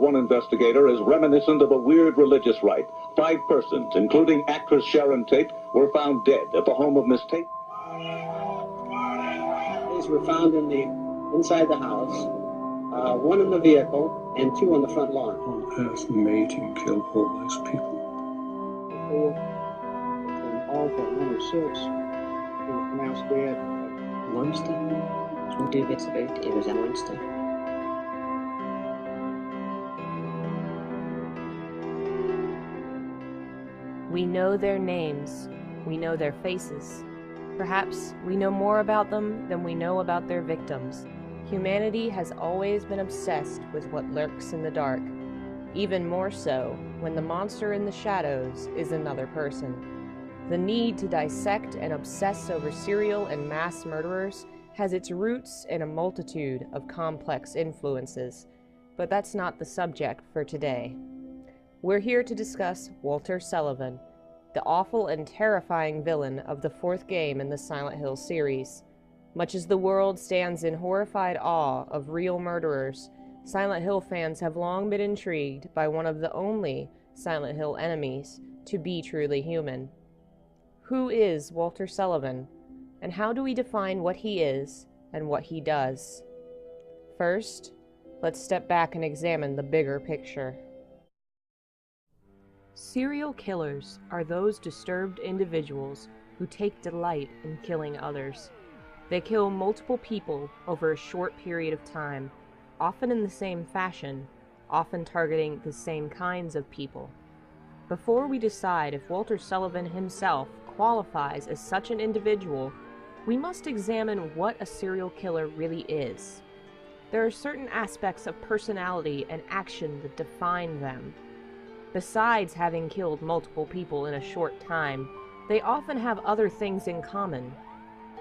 one investigator is reminiscent of a weird religious rite. 5 persons, including actress Sharon Tate, were found dead at the home of Miss Tate. These were found inside the house, 1 in the vehicle and 2 on the front lawn. On earth made you kill all those people? All but 1 or 6 were pronounced dead. Monster? Som du vet så ut, it was a monster. We know their names, we know their faces. Perhaps we know more about them than we know about their victims. Humanity has always been obsessed with what lurks in the dark, even more so when the monster in the shadows is another person. The need to dissect and obsess over serial and mass murderers has its roots in a multitude of complex influences, but that's not the subject for today. We're here to discuss Walter Sullivan, the awful and terrifying villain of the 4th game in the Silent Hill series. Much as the world stands in horrified awe of real murderers, Silent Hill fans have long been intrigued by one of the only Silent Hill enemies to be truly human. Who is Walter Sullivan, and how do we define what he is and what he does? First, let's step back and examine the bigger picture. Serial killers are those disturbed individuals who take delight in killing others. They kill multiple people over a short period of time, often in the same fashion, often targeting the same kinds of people. Before we decide if Walter Sullivan himself qualifies as such an individual, we must examine what a serial killer really is. There are certain aspects of personality and action that define them. Besides having killed multiple people in a short time, they often have other things in common.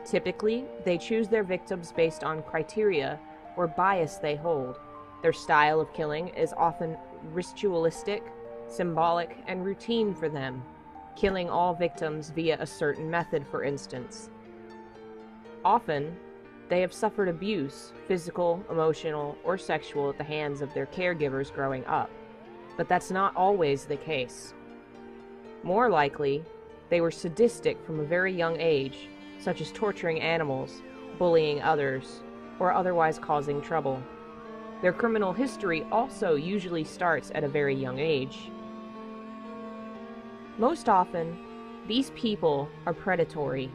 Typically, they choose their victims based on criteria or bias they hold. Their style of killing is often ritualistic, symbolic, and routine for them, killing all victims via a certain method, for instance. Often, they have suffered abuse, physical, emotional, or sexual, at the hands of their caregivers growing up. But that's not always the case. More likely, they were sadistic from a very young age, such as torturing animals, bullying others, or otherwise causing trouble. Their criminal history also usually starts at a very young age. Most often, these people are predatory.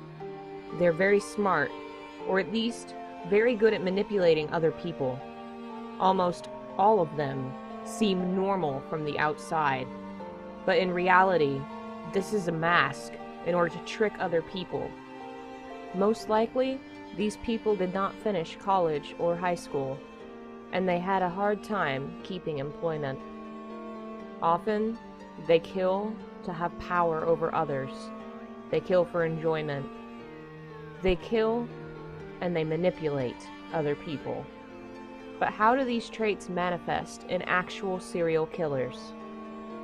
They're very smart, or at least very good at manipulating other people. Almost all of them seem normal from the outside, but in reality, this is a mask in order to trick other people. Most likely, these people did not finish college or high school, and they had a hard time keeping employment. Often, they kill to have power over others. They kill for enjoyment. They kill and they manipulate other people. But how do these traits manifest in actual serial killers?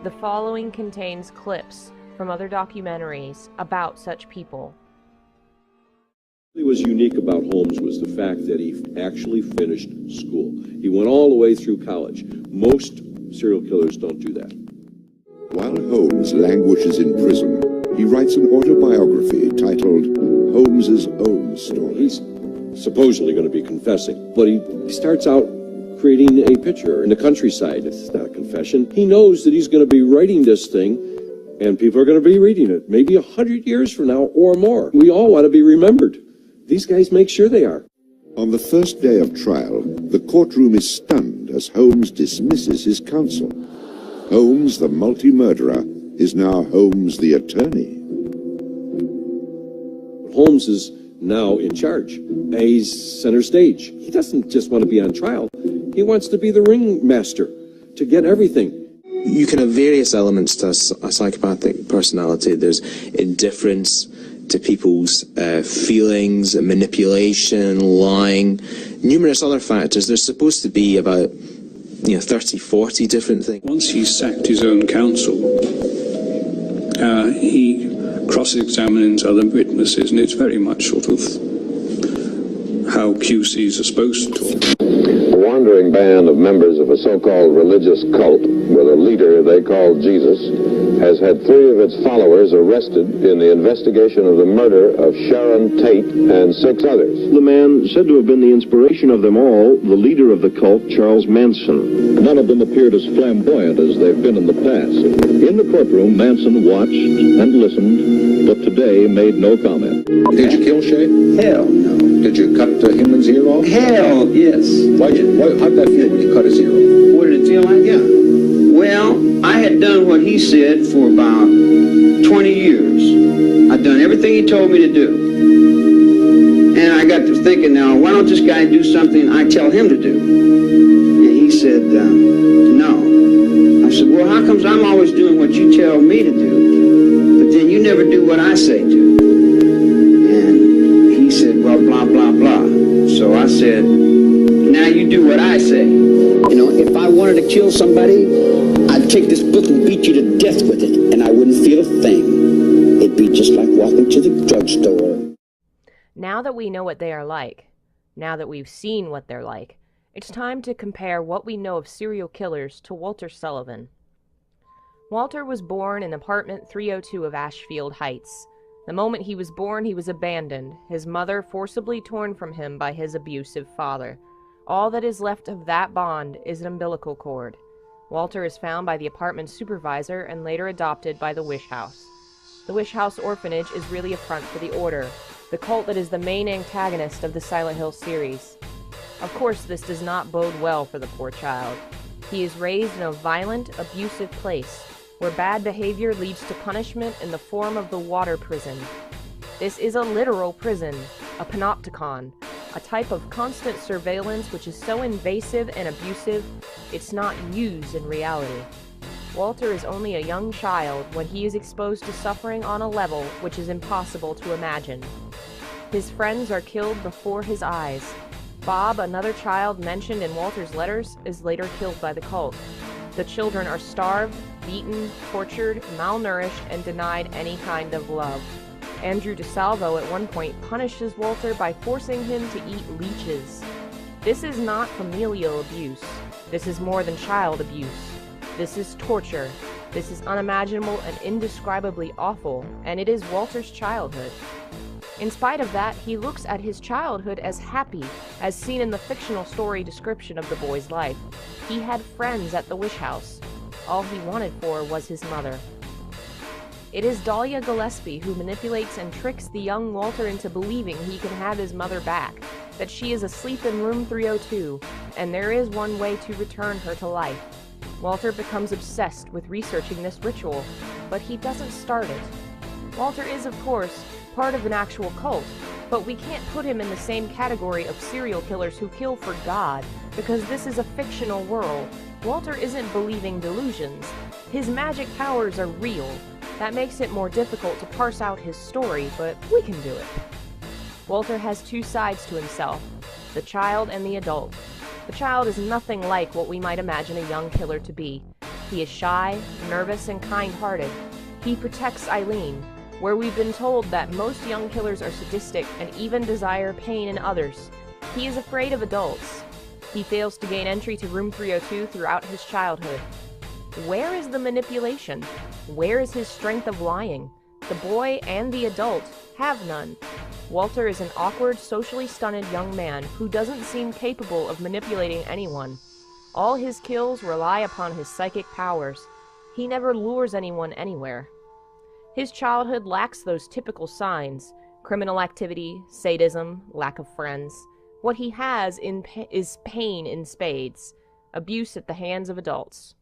The following contains clips from other documentaries about such people. What was unique about Holmes was the fact that he actually finished school. He went all the way through college. Most serial killers don't do that. While Holmes languishes in prison, he writes an autobiography titled Holmes's Own Story. He's supposedly going to be confessing, but he starts out creating a picture in the countryside. It's not a confession. He knows that he's going to be writing this thing, and people are going to be reading it, maybe 100 years from now or more. We all want to be remembered. These guys make sure they are. On the first day of trial, the courtroom is stunned as Holmes dismisses his counsel. Holmes, the multi-murderer, is now Holmes, the attorney. Holmes is now in charge. He's center stage. He doesn't just want to be on trial. He wants to be the ringmaster, to get everything. You can have various elements to a psychopathic personality. There's indifference to people's feelings, manipulation, lying, numerous other factors. There's supposed to be about 30, 40 different things. Once he sacked his own counsel, he cross-examines other witnesses, and it's very much sort of how QCs are supposed to talk. A wandering band of members of a so-called religious cult with a leader they call Jesus has had 3 of its followers arrested in the investigation of the murder of Sharon Tate and 6 others. The man said to have been the inspiration of them all, the leader of the cult, Charles Manson. None of them appeared as flamboyant as they've been in the past. In the courtroom, Manson watched and listened, but today made no comment. Did you kill Shay? Hell no. Did you cut him's ear off? Hell yes. How'd that feel when you cut his ear off? What did it feel like? Yeah. Well, I had done what he said for about 20 years. I'd done everything he told me to do. And I got to thinking, now, why don't this guy do something I tell him to do? And he said, no. I said, well, how comes I'm always doing what you tell me to do, but then you never do what I say to? And he said, well, blah, blah, blah. So I said, now you do what I say. You know, if I wanted to kill somebody, I'd take this book and beat you to death with it, and I wouldn't feel a thing. It'd be just like walking to the drugstore. Now that we know what they are like, now that we've seen what they're like, it's time to compare what we know of serial killers to Walter Sullivan. Walter was born in apartment 302 of Ashfield Heights. The moment he was born, he was abandoned, his mother forcibly torn from him by his abusive father. All that is left of that bond is an umbilical cord. Walter is found by the apartment's supervisor and later adopted by the Wish House. The Wish House orphanage is really a front for the Order, the cult that is the main antagonist of the Silent Hill series. Of course, this does not bode well for the poor child. He is raised in a violent, abusive place, where bad behavior leads to punishment in the form of the water prison. This is a literal prison, a panopticon, a type of constant surveillance which is so invasive and abusive, it's not used in reality. Walter is only a young child when he is exposed to suffering on a level which is impossible to imagine. His friends are killed before his eyes. Bob, another child mentioned in Walter's letters, is later killed by the cult. The children are starved, beaten, tortured, malnourished, and denied any kind of love. Andrew DeSalvo at one point punishes Walter by forcing him to eat leeches. This is not familial abuse. This is more than child abuse. This is torture. This is unimaginable and indescribably awful, and it is Walter's childhood. In spite of that, he looks at his childhood as happy, as seen in the fictional story description of the boy's life. He had friends at the Wish House. All he wanted for was his mother. It is Dahlia Gillespie who manipulates and tricks the young Walter into believing he can have his mother back, that she is asleep in room 302, and there is one way to return her to life. Walter becomes obsessed with researching this ritual, but he doesn't start it. Walter is, of course, part of an actual cult, but we can't put him in the same category of serial killers who kill for God, because this is a fictional world. Walter isn't believing delusions. His magic powers are real. That makes it more difficult to parse out his story, but we can do it. Walter has 2 sides to himself, the child and the adult. The child is nothing like what we might imagine a young killer to be. He is shy, nervous, and kind-hearted. He protects Eileen, where we've been told that most young killers are sadistic and even desire pain in others. He is afraid of adults. He fails to gain entry to room 302 throughout his childhood. Where is the manipulation? Where is his strength of lying? The boy and the adult have none. Walter is an awkward, socially stunted young man who doesn't seem capable of manipulating anyone. All his kills rely upon his psychic powers. He never lures anyone anywhere. His childhood lacks those typical signs: criminal activity, sadism, lack of friends. What he has is pain in spades, abuse at the hands of adults.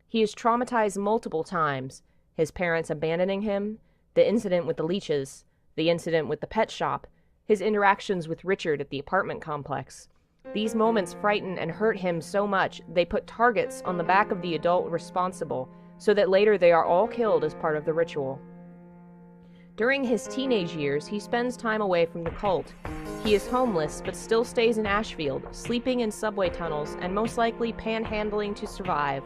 He is traumatized multiple times: his parents abandoning him, the incident with the leeches, the incident with the pet shop, his interactions with Richard at the apartment complex. These moments frighten and hurt him so much they put targets on the back of the adult responsible, so that later they are all killed as part of the ritual. During his teenage years, he spends time away from the cult. He is homeless, but still stays in Ashfield, sleeping in subway tunnels and most likely panhandling to survive.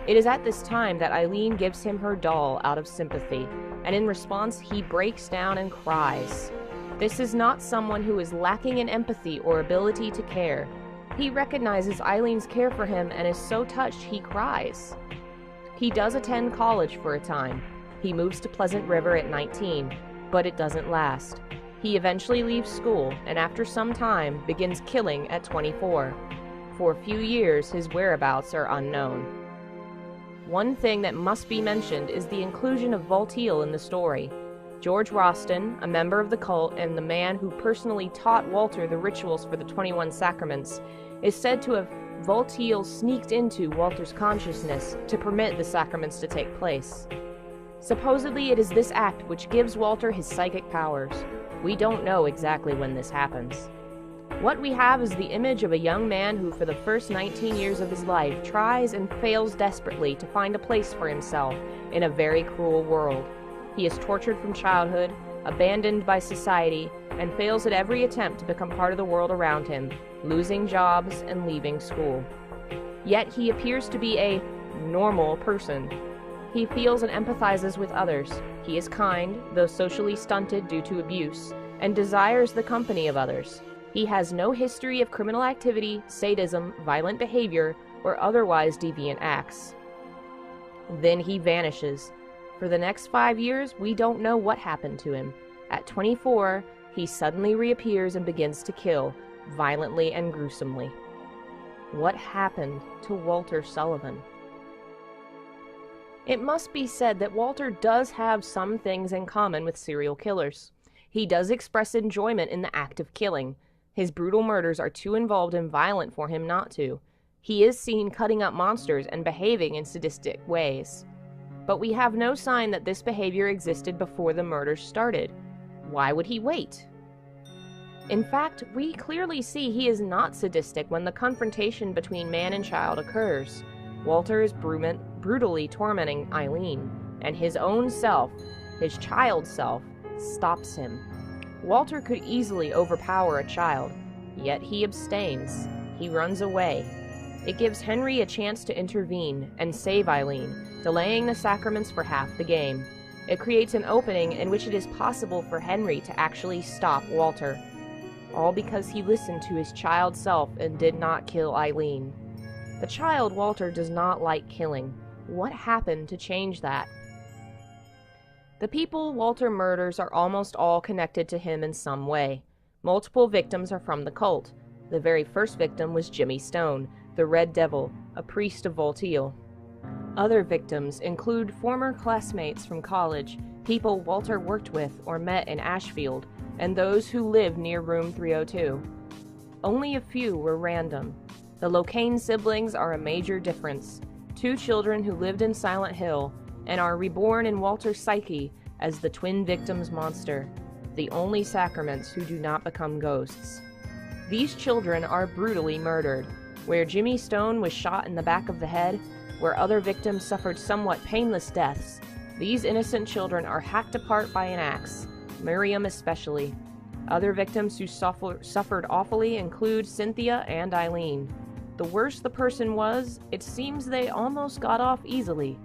It is at this time that Eileen gives him her doll out of sympathy, and in response he breaks down and cries. This is not someone who is lacking in empathy or ability to care. He recognizes Eileen's care for him and is so touched he cries. He does attend college for a time. He moves to Pleasant River at 19, but it doesn't last. He eventually leaves school and after some time begins killing at 24. For a few years, his whereabouts are unknown. One thing that must be mentioned is the inclusion of Voltaire in the story. George Roston, a member of the cult and the man who personally taught Walter the rituals for the 21 sacraments, is said to have Voltaire sneaked into Walter's consciousness to permit the sacraments to take place. Supposedly it is this act which gives Walter his psychic powers. We don't know exactly when this happens. What we have is the image of a young man who for the first 19 years of his life tries and fails desperately to find a place for himself in a very cruel world. He is tortured from childhood, abandoned by society, and fails at every attempt to become part of the world around him, losing jobs and leaving school. Yet he appears to be a normal person. He feels and empathizes with others. He is kind, though socially stunted due to abuse, and desires the company of others. He has no history of criminal activity, sadism, violent behavior, or otherwise deviant acts. Then he vanishes. For the next 5 years, we don't know what happened to him. At 24, he suddenly reappears and begins to kill, violently and gruesomely. What happened to Walter Sullivan? It must be said that Walter does have some things in common with serial killers. He does express enjoyment in the act of killing. His brutal murders are too involved and violent for him not to. He is seen cutting up monsters and behaving in sadistic ways. But we have no sign that this behavior existed before the murders started. Why would he wait? In fact, we clearly see he is not sadistic when the confrontation between man and child occurs. Walter is brutally tormenting Eileen, and his own self, his child self, stops him. Walter could easily overpower a child, yet he abstains. He runs away. It gives Henry a chance to intervene and save Eileen, delaying the sacraments for half the game. It creates an opening in which it is possible for Henry to actually stop Walter. All because he listened to his child self and did not kill Eileen. The child Walter does not like killing. What happened to change that? The people Walter murders are almost all connected to him in some way. Multiple victims are from the cult. The very first victim was Jimmy Stone, the Red Devil, a priest of Voltaire. Other victims include former classmates from college, people Walter worked with or met in Ashfield, and those who lived near room 302. Only a few were random. The Locane siblings are a major difference. 2 children who lived in Silent Hill and are reborn in Walter's psyche as the twin victims monster, the only sacraments who do not become ghosts. These children are brutally murdered. Where Jimmy Stone was shot in the back of the head, where other victims suffered somewhat painless deaths, these innocent children are hacked apart by an axe, Miriam especially. Other victims who suffered awfully include Cynthia and Eileen. The worse the person was, it seems they almost got off easily.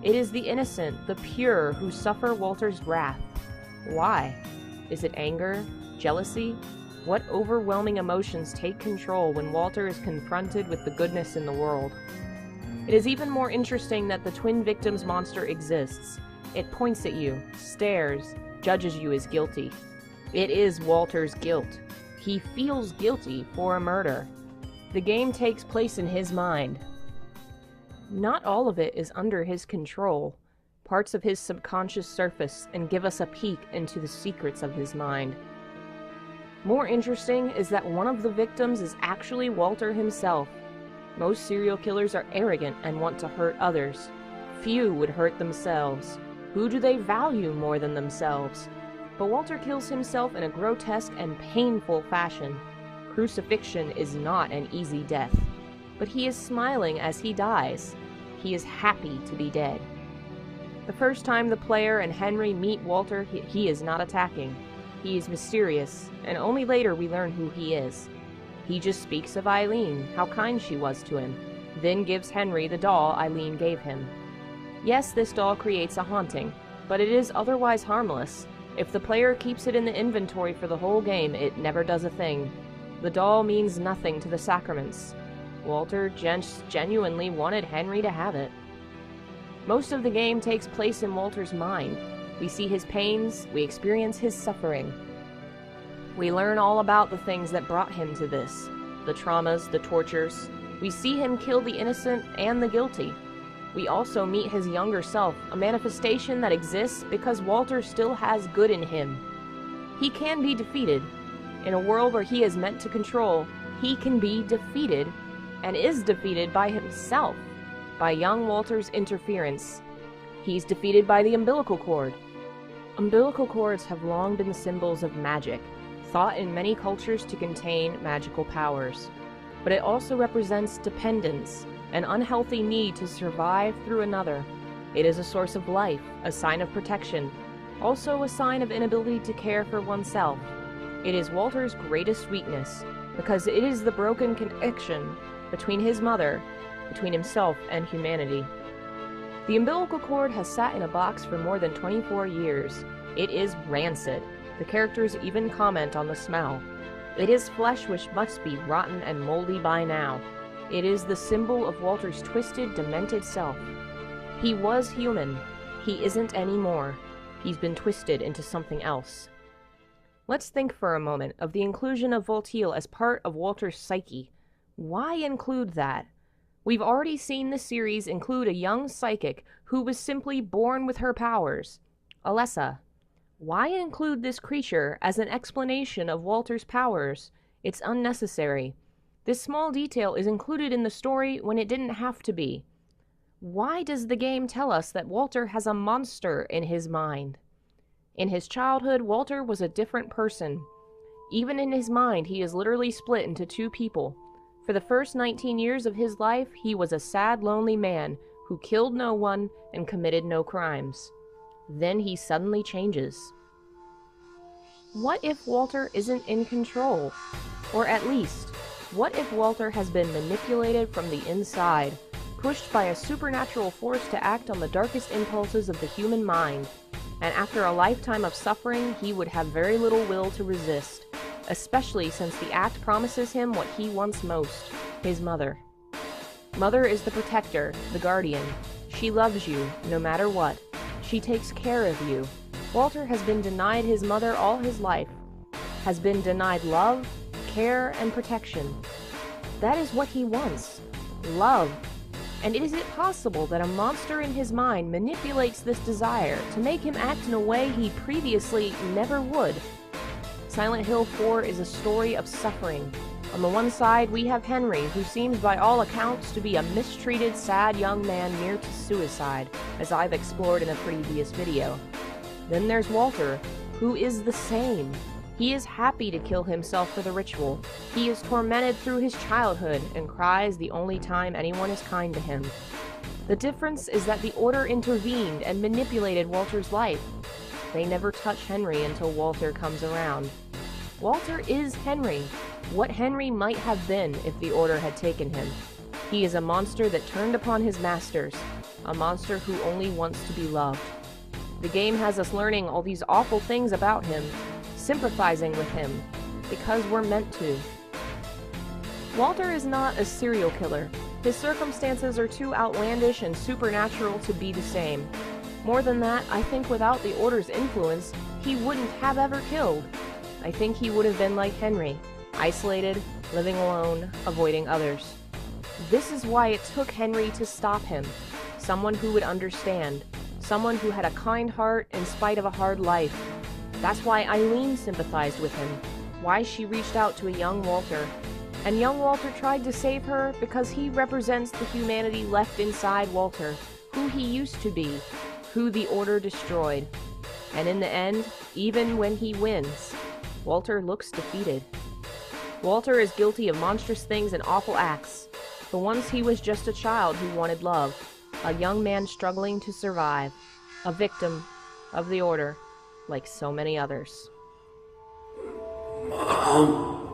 It is the innocent, the pure, who suffer Walter's wrath. Why? Is it anger? Jealousy? What overwhelming emotions take control when Walter is confronted with the goodness in the world? It is even more interesting that the twin victims monster exists. It points at you, stares, judges you as guilty. It is Walter's guilt. He feels guilty for a murder. The game takes place in his mind. Not all of it is under his control. Parts of his subconscious surface and give us a peek into the secrets of his mind. More interesting is that one of the victims is actually Walter himself. Most serial killers are arrogant and want to hurt others. Few would hurt themselves. Who do they value more than themselves? But Walter kills himself in a grotesque and painful fashion. Crucifixion is not an easy death, but he is smiling as he dies. He is happy to be dead. The first time the player and Henry meet Walter, he is not attacking. He is mysterious, and only later we learn who he is. He just speaks of Eileen, how kind she was to him, then gives Henry the doll Eileen gave him. Yes, this doll creates a haunting, but it is otherwise harmless. If the player keeps it in the inventory for the whole game, it never does a thing. The doll means nothing to the sacraments. Walter genuinely wanted Henry to have it. Most of the game takes place in Walter's mind. We see his pains, we experience his suffering. We learn all about the things that brought him to this, the traumas, the tortures. We see him kill the innocent and the guilty. We also meet his younger self, a manifestation that exists because Walter still has good in him. He can be defeated. In a world where he is meant to control, he can be defeated, and is defeated by himself, by young Walter's interference. He's defeated by the umbilical cord. Umbilical cords have long been symbols of magic, thought in many cultures to contain magical powers. But it also represents dependence, an unhealthy need to survive through another. It is a source of life, a sign of protection, also a sign of inability to care for oneself. It is Walter's greatest weakness, because it is the broken connection between his mother, between himself and humanity. The umbilical cord has sat in a box for more than 24 years. It is rancid. The characters even comment on the smell. It is flesh which must be rotten and moldy by now. It is the symbol of Walter's twisted, demented self. He was human. He isn't anymore. He's been twisted into something else. Let's think for a moment of the inclusion of Voltaire as part of Walter's psyche. Why include that? We've already seen the series include a young psychic who was simply born with her powers, Alessa. Why include this creature as an explanation of Walter's powers? It's unnecessary. This small detail is included in the story when it didn't have to be. Why does the game tell us that Walter has a monster in his mind? In his childhood, Walter was a different person. Even in his mind, he is literally split into two people. For the first 19 years of his life, he was a sad, lonely man who killed no one and committed no crimes. Then he suddenly changes. What if Walter isn't in control? Or at least, what if Walter has been manipulated from the inside, pushed by a supernatural force to act on the darkest impulses of the human mind, and after a lifetime of suffering, he would have very little will to resist, especially since the act promises him what he wants most, his mother. Mother is the protector, the guardian. She loves you, no matter what. She takes care of you. Walter has been denied his mother all his life, has been denied love, care, and protection. That is what he wants. Love. And is it possible that a monster in his mind manipulates this desire to make him act in a way he previously never would? Silent Hill 4 is a story of suffering. On the one side, we have Henry, who seems by all accounts to be a mistreated, sad young man near to suicide, as I've explored in a previous video. Then there's Walter, who is the same. He is happy to kill himself for the ritual. He is tormented through his childhood and cries the only time anyone is kind to him. The difference is that the Order intervened and manipulated Walter's life. They never touch Henry until Walter comes around. Walter is Henry, what Henry might have been if the Order had taken him. He is a monster that turned upon his masters, a monster who only wants to be loved. The game has us learning all these awful things about him, sympathizing with him, because we're meant to. Walter is not a serial killer. His circumstances are too outlandish and supernatural to be the same. More than that, I think without the Order's influence, he wouldn't have ever killed. I think he would have been like Henry, isolated, living alone, avoiding others. This is why it took Henry to stop him. Someone who would understand. Someone who had a kind heart in spite of a hard life. That's why Eileen sympathized with him, why she reached out to a young Walter. And young Walter tried to save her because he represents the humanity left inside Walter, who he used to be, who the Order destroyed. And in the end, even when he wins, Walter looks defeated. Walter is guilty of monstrous things and awful acts, but once he was just a child who wanted love, a young man struggling to survive, a victim of the Order, like so many others. Mom?